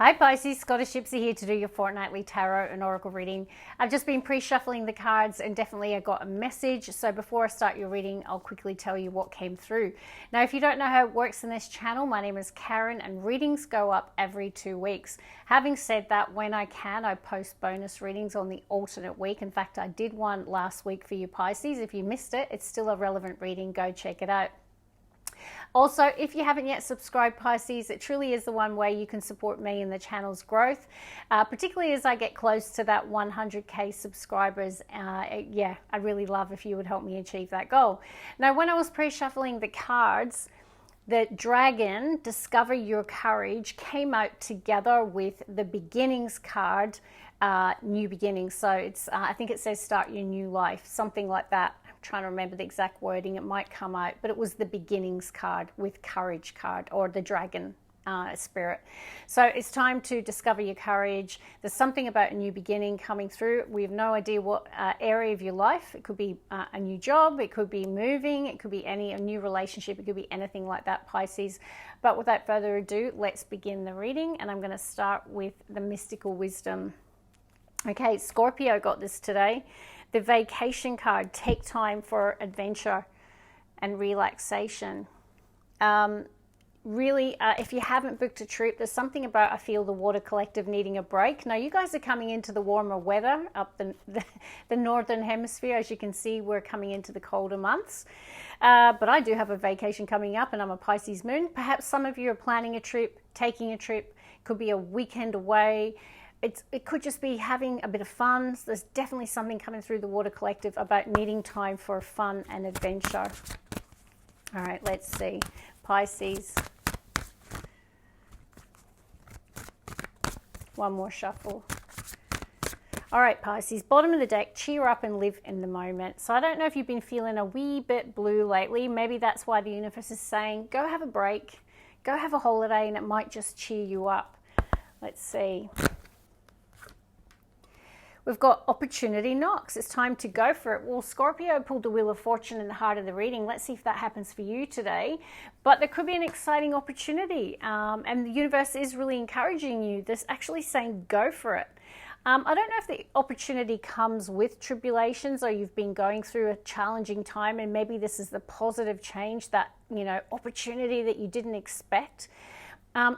Hi Pisces, Scottish Gypsy here to do your fortnightly tarot and oracle reading. I've just been pre-shuffling the cards and definitely I got a message. So before I start your reading, I'll quickly tell you what came through. Now, if you don't know how it works in this channel, my name is Karen and readings go up every 2 weeks. Having said that, when I can, I post bonus readings on the alternate week. In fact, I did one last week for you Pisces. If you missed it, it's still a relevant reading. Go check it out. Also, if you haven't yet subscribed, Pisces, it truly is the one way you can support me in the channel's growth, particularly as I get close to that 100k subscribers. Yeah, I'd really love if you would help me achieve that goal. Now, when I was pre-shuffling the cards, the dragon, Discover Your Courage, came out together with the beginnings card, New Beginnings. So it's, I think it says Start Your New Life, something like that. Trying to remember the exact wording, it might come out, but it was the beginnings card with courage card, or the dragon spirit. So it's time to discover your courage. There's something about a new beginning coming through. We have no idea what area of your life. It could be a new job, it could be moving, it could be a new relationship, it could be anything like that, Pisces. But without further ado, let's begin the reading, and I'm going to start with the mystical wisdom. Okay, Scorpio got this today. The vacation card, take time for adventure and relaxation. Really, if you haven't booked a trip, there's something about, I feel, the Water Collective needing a break. Now, you guys are coming into the warmer weather up the northern hemisphere. As you can see, we're coming into the colder months. But I do have a vacation coming up, and I'm a Pisces moon. Perhaps some of you are planning a trip, taking a trip. Could be a weekend away. It could just be having a bit of fun. So there's definitely something coming through the Water Collective about needing time for fun and adventure. All right, let's see. Pisces. One more shuffle. All right, Pisces, bottom of the deck, cheer up and live in the moment. So I don't know if you've been feeling a wee bit blue lately. Maybe that's why the universe is saying, go have a break, go have a holiday, and it might just cheer you up. Let's see. We've got opportunity knocks. It's time to go for it. Well, Scorpio pulled the Wheel of Fortune in the heart of the reading. Let's see if that happens for you today. But there could be an exciting opportunity. And the universe is really encouraging you. This actually saying go for it. I don't know if the opportunity comes with tribulations, or you've been going through a challenging time and maybe this is the positive change, that, you know, opportunity that you didn't expect.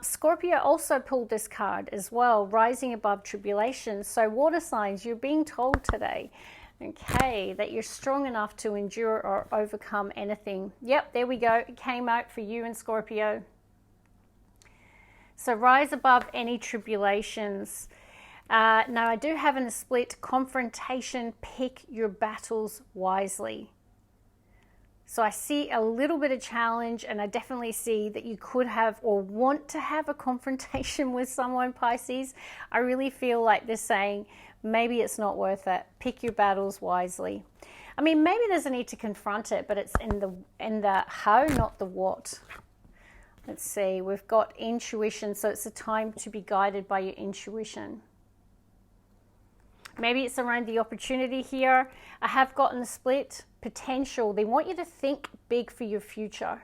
Scorpio also pulled this card as well, rising above tribulation. So water signs, you're being told today, okay, that you're strong enough to endure or overcome anything. Yep, there we go. It came out for you and Scorpio. So rise above any tribulations. Now, I do have in the split confrontation, pick your battles wisely. So I see a little bit of challenge, and I definitely see that you could have or want to have a confrontation with someone, Pisces. I really feel like they're saying maybe it's not worth it. Pick your battles wisely. I mean, maybe there's a need to confront it, but it's in the how, not the what. Let's see. We've got intuition, so it's a time to be guided by your intuition. Maybe it's around the opportunity here. I have gotten the split. Potential. They want you to think big for your future.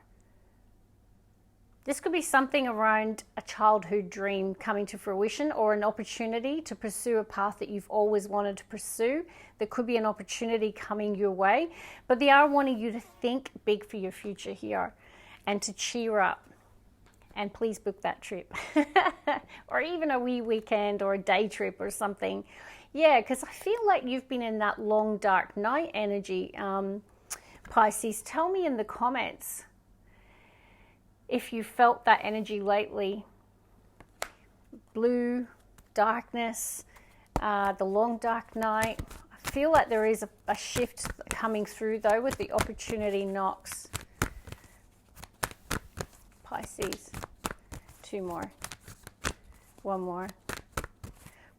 This could be something around a childhood dream coming to fruition, or an opportunity to pursue a path that you've always wanted to pursue. There could be an opportunity coming your way, but they are wanting you to think big for your future here and to cheer up. And please book that trip. Or even a wee weekend or a day trip or something. Yeah, because I feel like you've been in that long, dark night energy. Pisces, tell me in the comments if you felt that energy lately. Blue, darkness, the long, dark night. I feel like there is a shift coming through, though, with the opportunity knocks. Pisces, 2 more. 1 more.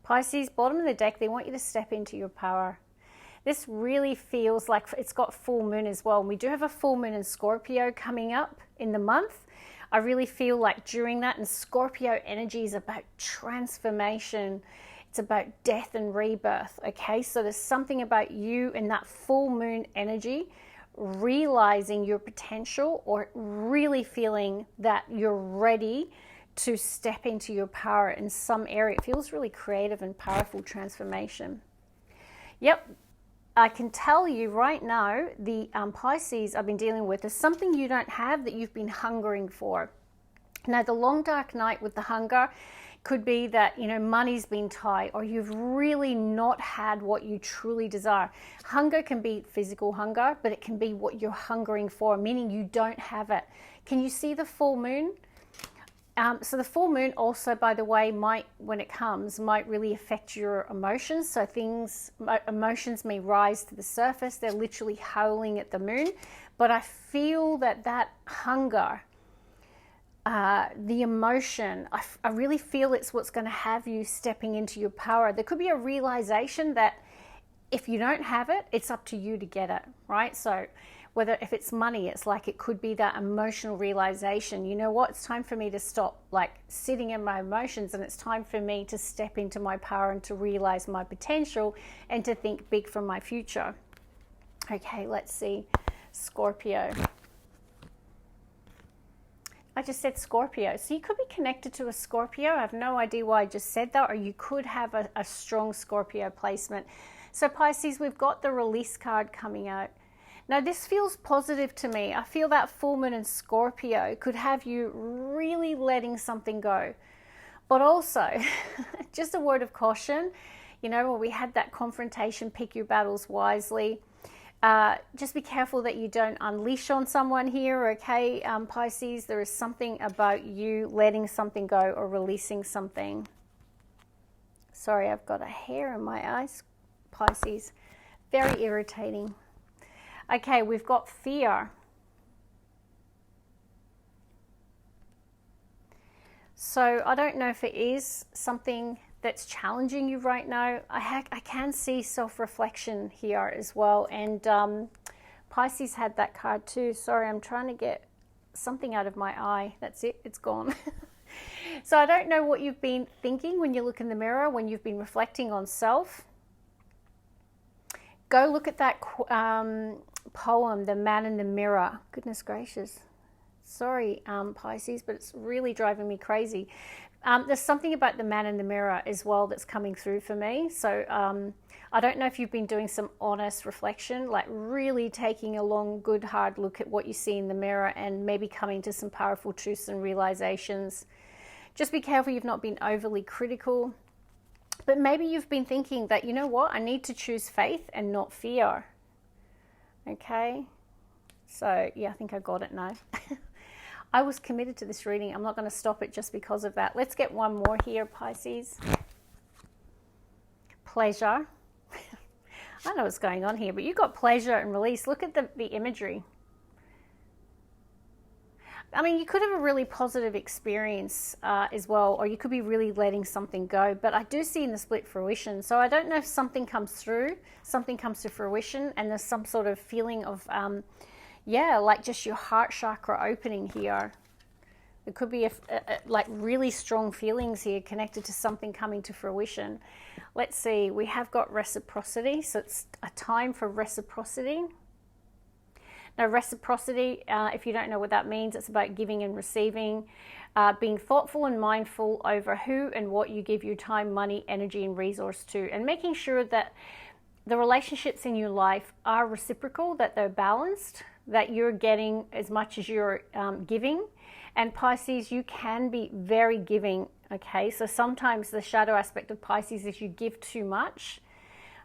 Pisces, bottom of the deck, they want you to step into your power. This really feels like it's got full moon as well. And we do have a full moon in Scorpio coming up in the month. I really feel like during that, and Scorpio energy is about transformation. It's about death and rebirth, okay? So there's something about you in that full moon energy realizing your potential, or really feeling that you're ready to step into your power in some area. It feels really creative and powerful transformation. Yep, I can tell you right now, the Pisces I've been dealing with is something you don't have that you've been hungering for. Now, the long dark night with the hunger could be that, you know, money's been tight, or you've really not had what you truly desire. Hunger can be physical hunger, but it can be what you're hungering for, meaning you don't have it. Can you see the full moon? So the full moon also, by the way, when it comes, might really affect your emotions. So emotions may rise to the surface. They're literally howling at the moon. But I feel that hunger, the emotion, I really feel it's what's going to have you stepping into your power. There could be a realization that if you don't have it, it's up to you to get it, right? So if it's money, it's like it could be that emotional realization, you know what, it's time for me to stop like sitting in my emotions, and it's time for me to step into my power and to realize my potential and to think big for my future. Okay, let's see. Scorpio. I just said Scorpio. So you could be connected to a Scorpio. I have no idea why I just said that, or you could have a strong Scorpio placement. So Pisces, we've got the release card coming out. Now, this feels positive to me. I feel that full moon in Scorpio could have you really letting something go. But also, just a word of caution, you know, when we had that confrontation, pick your battles wisely. Just be careful that you don't unleash on someone here, okay, Pisces? There is something about you letting something go or releasing something. Sorry, I've got a hair in my eyes, Pisces. Very irritating. Okay, we've got fear. So I don't know if it is something that's challenging you right now. I can see self-reflection here as well. And Pisces had that card too. Sorry, I'm trying to get something out of my eye. That's it, it's gone. So I don't know what you've been thinking when you look in the mirror, when you've been reflecting on self. Go look at that poem, The Man in the Mirror. Goodness gracious. Sorry, Pisces, but it's really driving me crazy. There's something about the man in the mirror as well that's coming through for me. So I don't know if you've been doing some honest reflection, like really taking a long, good, hard look at what you see in the mirror and maybe coming to some powerful truths and realizations. Just be careful you've not been overly critical. But maybe you've been thinking that, you know what, I need to choose faith and not fear. Okay? So, yeah, I think I got it now. I was committed to this reading. I'm not going to stop it just because of that. Let's get one more here, Pisces. Pleasure. I don't know what's going on here, but you've got pleasure and release. Look at the imagery. I mean, you could have a really positive experience as well, or you could be really letting something go. But I do see in the split fruition. So I don't know if something comes through, something comes to fruition, and there's some sort of feeling of, like just your heart chakra opening here. It could be like really strong feelings here connected to something coming to fruition. Let's see, we have got reciprocity. So it's a time for reciprocity. Now, reciprocity, if you don't know what that means, it's about giving and receiving, being thoughtful and mindful over who and what you give your time, money, energy, and resource to, and making sure that the relationships in your life are reciprocal, that they're balanced, that you're getting as much as you're giving. And Pisces, you can be very giving, okay? So sometimes the shadow aspect of Pisces is you give too much,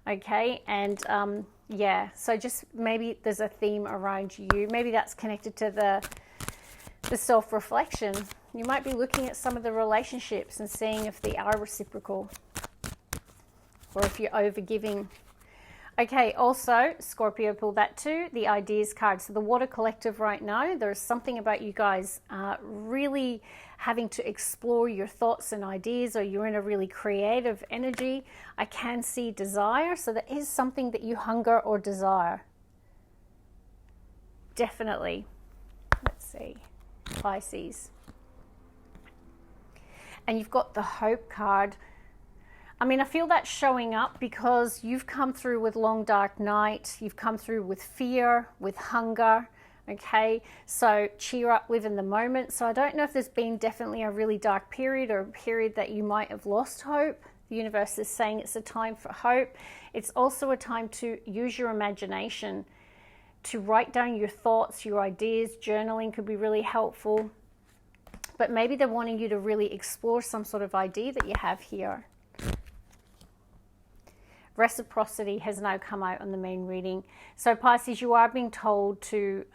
okay? And so just maybe there's a theme around you. Maybe that's connected to the self-reflection. You might be looking at some of the relationships and seeing if they are reciprocal or if you're over-giving. Okay, also, Scorpio pulled that too, the ideas card. So the Water Collective right now, there's something about you guys really having to explore your thoughts and ideas, or you're in a really creative energy. I can see desire, so there is something that you hunger or desire. Definitely. Let's see, Pisces. And you've got the Hope card. I mean, I feel that showing up because you've come through with long dark night. You've come through with fear, with hunger. Okay, so cheer up, live in the moment. So I don't know if there's been definitely a really dark period or a period that you might have lost hope. The universe is saying it's a time for hope. It's also a time to use your imagination, to write down your thoughts, your ideas. Journaling could be really helpful. But maybe they're wanting you to really explore some sort of idea that you have here. Reciprocity has now come out on the main reading. So Pisces, you are being told to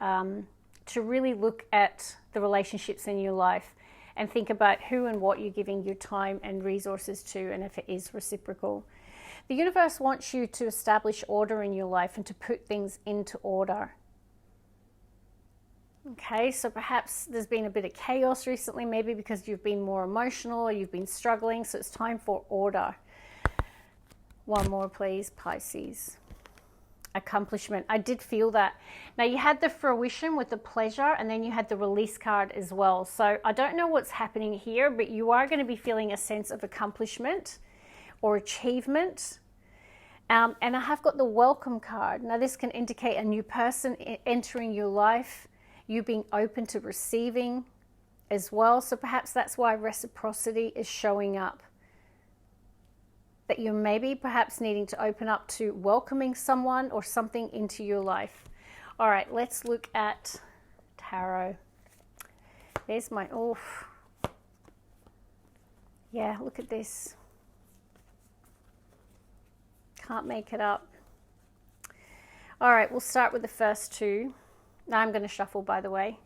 really look at the relationships in your life and think about who and what you're giving your time and resources to, and if it is reciprocal. The universe wants you to establish order in your life and to put things into order. Okay, so perhaps there's been a bit of chaos recently, maybe because you've been more emotional or you've been struggling, so it's time for order. One more, please, Pisces. Accomplishment. I did feel that. Now, you had the fruition with the pleasure, and then you had the release card as well. So I don't know what's happening here, but you are going to be feeling a sense of accomplishment or achievement. And I have got the welcome card. Now, this can indicate a new person entering your life, you being open to receiving as well. So perhaps that's why reciprocity is showing up. That you're maybe perhaps needing to open up to welcoming someone or something into your life. All right, let's look at tarot. There's my, yeah, look at this. Can't make it up. All right, we'll start with the first two. Now I'm going to shuffle, by the way.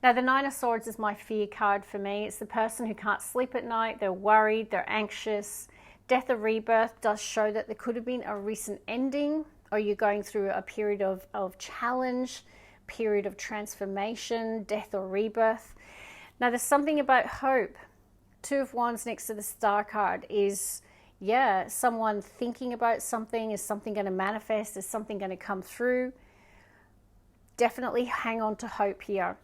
Now, the Nine of Swords is my fear card for me. It's the person who can't sleep at night. They're worried, they're anxious. Death or rebirth does show that there could have been a recent ending, or you're going through a period of challenge, period of transformation, death or rebirth. Now, there's something about hope. Two of Wands next to the Star card is, yeah, someone thinking about something. Is something going to manifest? Is something going to come through? Definitely hang on to hope here,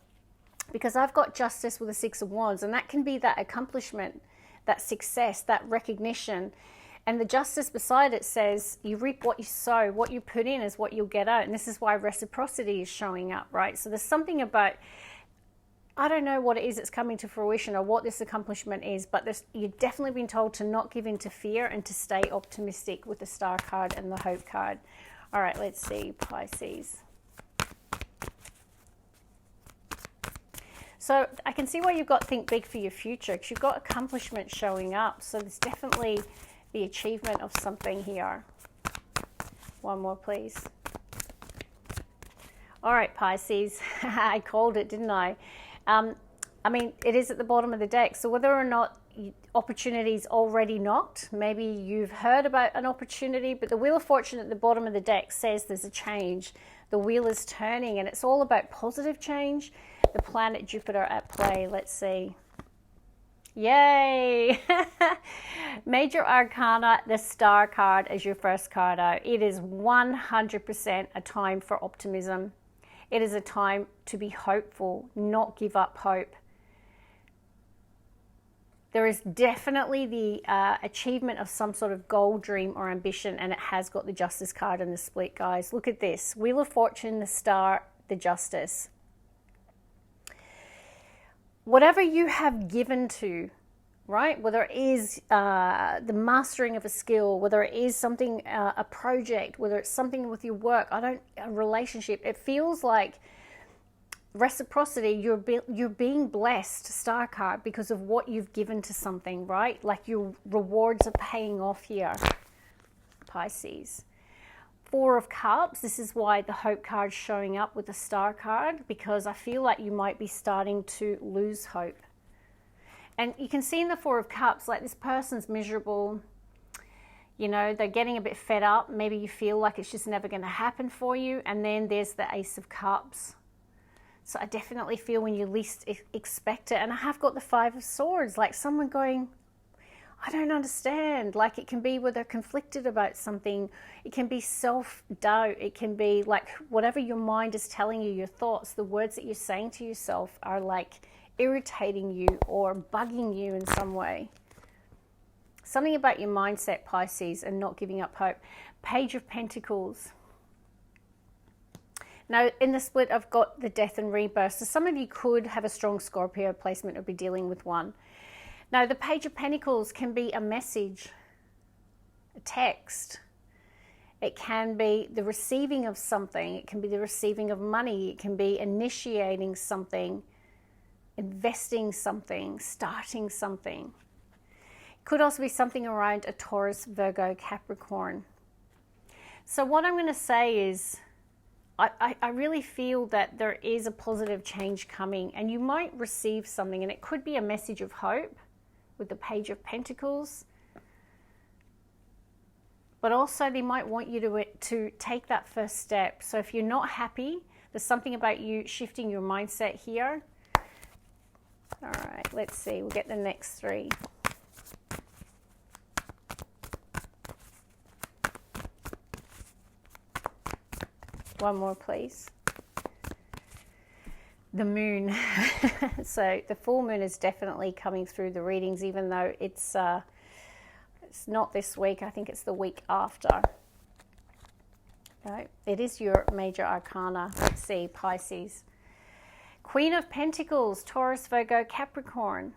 because I've got Justice with the Six of Wands, and that can be that accomplishment, that success, that recognition. And the Justice beside it says, you reap what you sow. What you put in is what you'll get out. And this is why reciprocity is showing up, right? So there's something about, I don't know what it is that's coming to fruition or what this accomplishment is, but you've definitely been told to not give in to fear and to stay optimistic with the Star card and the Hope card. All right, let's see, Pisces. So I can see why you've got think big for your future, because you've got accomplishment showing up. So there's definitely the achievement of something here. One more, please. All right, Pisces. I called it, didn't I? I mean, it is at the bottom of the deck. So whether or not opportunities already knocked, maybe you've heard about an opportunity, but the Wheel of Fortune at the bottom of the deck says there's a change. The wheel is turning, and it's all about positive change. The planet Jupiter at play. Let's see. Yay! Major Arcana, the Star card as your first card out. It is 100% a time for optimism. It is a time to be hopeful, not give up hope. There is definitely the achievement of some sort of goal, dream, or ambition, and it has got the Justice card in the split, guys. Look at this. Wheel of Fortune, the Star, the Justice. Whatever you have given to, right? Whether it is the mastering of a skill, whether it is something, a project, whether it's something with your work, a relationship, it feels like reciprocity, you're being blessed, Star card, because of what you've given to something, right? Like your rewards are paying off here, Pisces. Four of Cups, this is why the Hope card is showing up with the Star card, because I feel like you might be starting to lose hope. And you can see in the Four of Cups, like this person's miserable, you know, they're getting a bit fed up. Maybe you feel like it's just never going to happen for you. And then there's the Ace of Cups. So I definitely feel when you least expect it. And I have got the Five of Swords, like someone going, I don't understand. Like it can be where they're conflicted about something. It can be self-doubt. It can be like whatever your mind is telling you, your thoughts, the words that you're saying to yourself are like irritating you or bugging you in some way. Something about your mindset, Pisces, and not giving up hope. Page of Pentacles. Now, in the split, I've got the death and rebirth. So some of you could have a strong Scorpio placement or be dealing with one. Now, the Page of Pentacles can be a message, a text. It can be the receiving of something. It can be the receiving of money. It can be initiating something, investing something, starting something. It could also be something around a Taurus, Virgo, Capricorn. So what I'm going to say is, I really feel that there is a positive change coming, and you might receive something, and it could be a message of hope with the Page of Pentacles, but also they might want you to take that first step. So if you're not happy, there's something about you shifting your mindset here. All right, let's see. We'll get the next three. One more, please. The moon. So the full moon is definitely coming through the readings, even though it's not this week. I think it's the week after. No, it is your major arcana. Let's see, Pisces. Queen of Pentacles, Taurus, Virgo, Capricorn.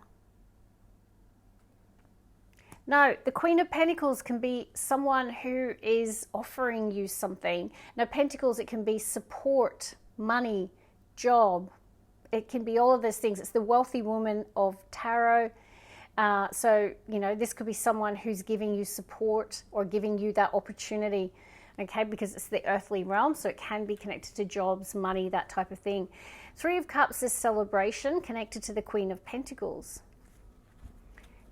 No, the Queen of Pentacles can be someone who is offering you something. Now, Pentacles, it can be support, money, job. It can be all of those things. It's the wealthy woman of tarot. So, you know, this could be someone who's giving you support or giving you that opportunity, okay, because it's the earthly realm, so it can be connected to jobs, money, that type of thing. Three of Cups is celebration, connected to the Queen of Pentacles.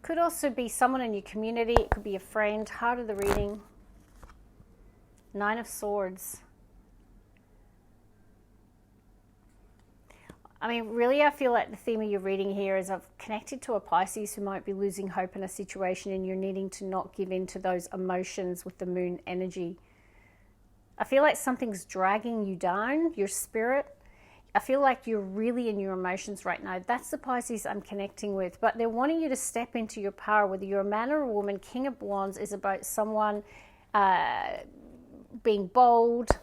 Could also be someone in your community. It could be a friend. Heart of the reading. Nine of Swords. I mean, really, I feel like the theme of your reading here is I've connected to a Pisces who might be losing hope in a situation, and you're needing to not give in to those emotions with the moon energy. I feel like something's dragging you down, your spirit. I feel like you're really in your emotions right now. That's the Pisces I'm connecting with. But they're wanting you to step into your power, whether you're a man or a woman. King of Wands is about someone being bold,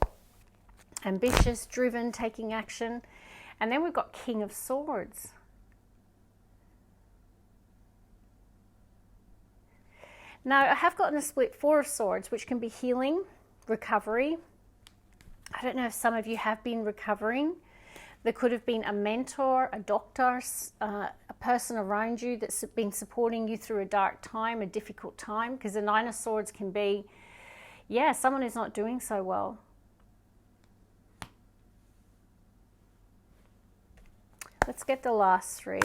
ambitious, driven, taking action. And then we've got King of Swords. Now, I have gotten a split Four of Swords, which can be healing, recovery. I don't know if some of you have been recovering. There could have been a mentor, a doctor, a person around you that's been supporting you through a dark time, a difficult time, because the Nine of Swords can be, yeah, someone who's not doing so well. Let's get the last three.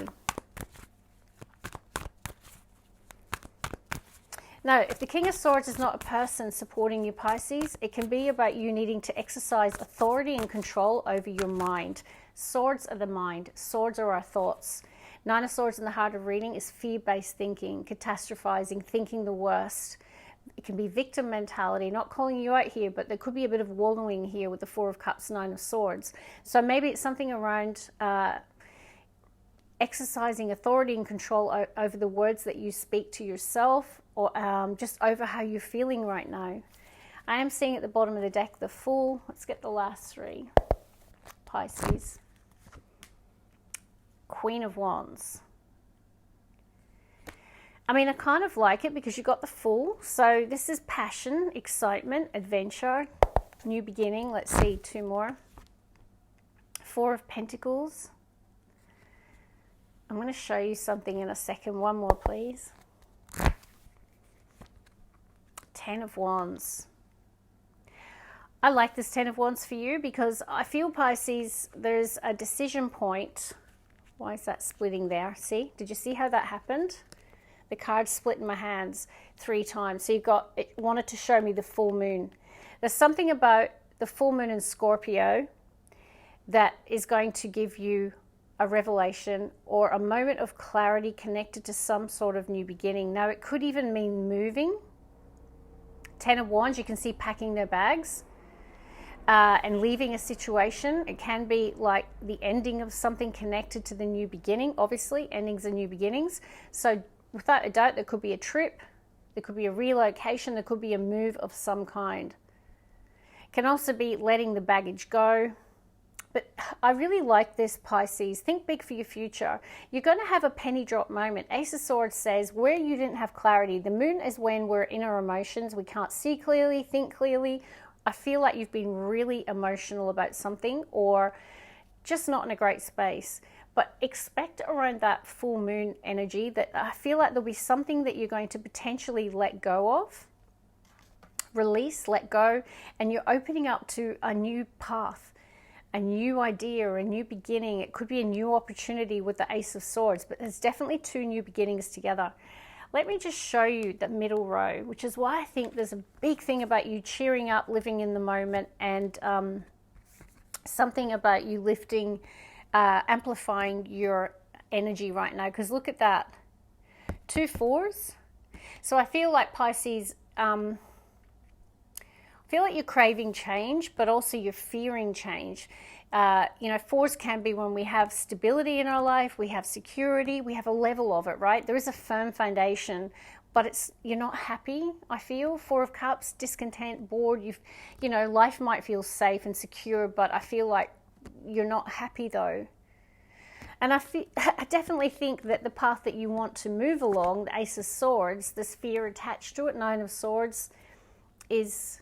Now, if the King of Swords is not a person supporting you, Pisces, it can be about you needing to exercise authority and control over your mind. Swords are the mind. Swords are our thoughts. Nine of Swords in the heart of reading is fear-based thinking, catastrophizing, thinking the worst. It can be victim mentality, not calling you out here, but there could be a bit of wallowing here with the Four of Cups, Nine of Swords. So maybe it's something around exercising authority and control over the words that you speak to yourself, or just over how you're feeling right now. I am seeing at the bottom of the deck the Fool. Let's get the last three. Pisces. Queen of Wands. I mean, I kind of like it because you got the Fool. So this is passion, excitement, adventure, new beginning. Let's see, two more. Four of Pentacles. I'm going to show you something in a second. One more, please. Ten of Wands. I like this Ten of Wands for you because I feel, Pisces, there's a decision point. Why is that splitting there? See? Did you see how that happened? The card split in my hands 3 times. So you've got, it wanted to show me the full moon. There's something about the full moon in Scorpio that is going to give you a revelation or a moment of clarity connected to some sort of new beginning. Now, it could even mean moving. Ten of Wands, you can see packing their bags and leaving a situation. It can be like the ending of something connected to the new beginning. Obviously, endings are new beginnings. So without a doubt, there could be a trip, there could be a relocation, there could be a move of some kind. It can also be letting the baggage go, But I really like this, Pisces. Think big for your future. You're going to have a penny drop moment. Ace of Swords says where you didn't have clarity. The moon is when we're in our emotions. We can't see clearly, think clearly. I feel like you've been really emotional about something or just not in a great space. But expect around that full moon energy that I feel like there'll be something that you're going to potentially let go of, release, let go, and you're opening up to a new path, a new idea, a new beginning. It could be a new opportunity with the Ace of Swords, but there's definitely two new beginnings together. Let me just show you the middle row, which is why I think there's a big thing about you cheering up, living in the moment, and something about you lifting, amplifying your energy right now. Because look at that, 2 4s. So I feel like Pisces, I feel like you're craving change, but also you're fearing change. You know, 4s can be when we have stability in our life, we have security, we have a level of it, right? There is a firm foundation, but you're not happy, I feel. 4 of Cups, discontent, bored. You know, life might feel safe and secure, but I feel like you're not happy though. And I definitely think that the path that you want to move along, the Ace of Swords, this fear attached to it, 9 of Swords, is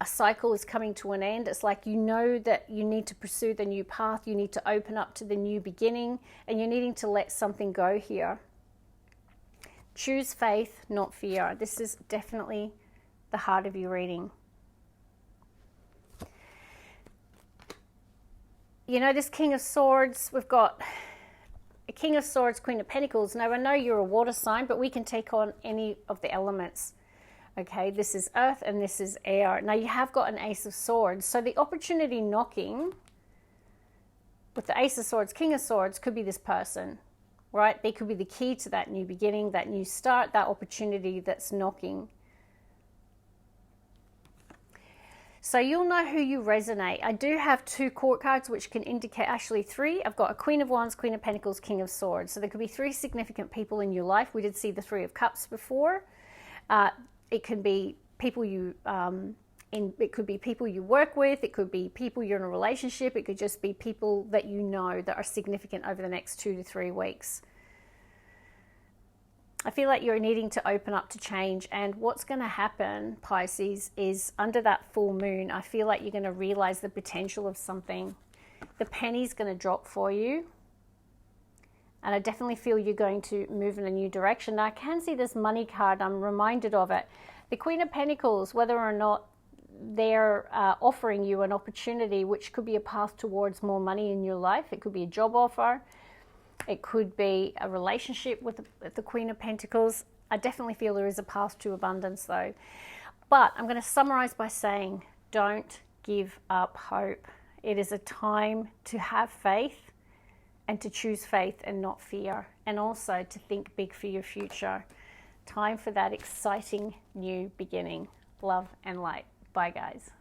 a cycle is coming to an end. It's like you know that you need to pursue the new path, you need to open up to the new beginning, and you're needing to let something go here. Choose faith, not fear. This is definitely the heart of your reading. You know, this King of Swords, we've got a King of Swords, Queen of Pentacles. Now, I know you're a water sign, but we can take on any of the elements. Okay, this is earth and this is air. Now, you have got an Ace of Swords. So the opportunity knocking with the Ace of Swords, King of Swords could be this person, right? They could be the key to that new beginning, that new start, that opportunity that's knocking. So you'll know who you resonate. I do have 2 court cards which can indicate, actually 3. I've got a Queen of Wands, Queen of Pentacles, King of Swords. So there could be 3 significant people in your life. We did see the 3 of Cups before. It can be people you, it could be people you work with. It could be people you're in a relationship. It could just be people that you know that are significant over the next 2 to 3 weeks. I feel like you're needing to open up to change, and what's going to happen, Pisces, is under that full moon, I feel like you're going to realize the potential of something. The penny's going to drop for you, and I definitely feel you're going to move in a new direction. Now, I can see this money card. I'm reminded of it. The Queen of Pentacles, whether or not they're offering you an opportunity, which could be a path towards more money in your life. It could be a job offer. It could be a relationship with the Queen of Pentacles. I definitely feel there is a path to abundance though. But I'm going to summarize by saying, don't give up hope. It is a time to have faith and to choose faith and not fear. And also to think big for your future. Time for that exciting new beginning. Love and light. Bye, guys.